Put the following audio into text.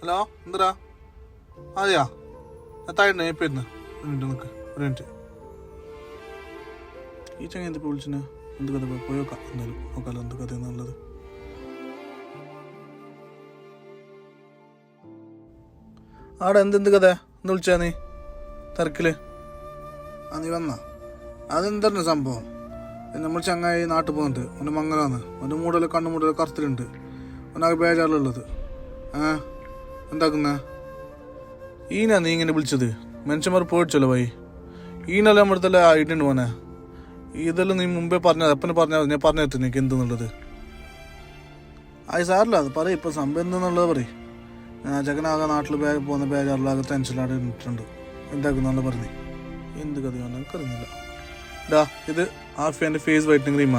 Hello എന്തരാ അതെയാ താഴെ ഇപ്പം ഇരുന്ന് നിൽക്ക് ഒരു മിനിറ്റ്. ഈ ചങ്ങ എന്തിപ്പോൾ വിളിച്ചിന്? എന്ത് കഥ പോയി നോക്കാം, എന്തായാലും നോക്കാമല്ലോ എന്ത് കഥ എന്നുള്ളത്. ആടെ എന്ത് കഥ എന്ന് വിളിച്ചാ നീ തിരക്കില്? നീ വന്നാ അതെന്താണ് സംഭവം? നമ്മൾ ചങ്ങായി നാട്ടിൽ പോകുന്നുണ്ട്, ഒന്ന് മംഗലാന്ന്, ഒന്ന് മൂടൽ കണ്ണു മൂടൽ കറുത്തിലുണ്ട്, ഒന്നാകെ ബേജാറിലുള്ളത്. എന്താക്കുന്ന ഈനാ നീ ഇങ്ങനെ വിളിച്ചത്? മനുഷ്യന്മാർ പോയിച്ചല്ലോ ഭായി, ഈനെല്ലാം നമ്മുടെ ആയിട്ടുണ്ട് മോനെ. ഇതെല്ലാം നീ മുമ്പേ പറഞ്ഞത്, അപ്പനെ പറഞ്ഞാൽ ഞാൻ പറഞ്ഞു തരട്ടെ നിനക്ക് എന്തെന്നുള്ളത്. സാറില്ല അത് പറയും, ഇപ്പം സംഭവം എന്തെന്നുള്ളത് പറയും. ചക്കനാകെ നാട്ടിൽ പോകുന്ന ബേജാറിലാകെ ടെൻഷനിലാടെ ഇട്ടിട്ടുണ്ട്. എന്താക്കുന്നുള്ള പറഞ്ഞേ എന്ത് കഥയാണ് എനിക്കറിയുന്നില്ല. ഇത് ആഫിയാൻ്റെ ഫേസ് വൈറ്റനിങ് ക്രീമാണ്.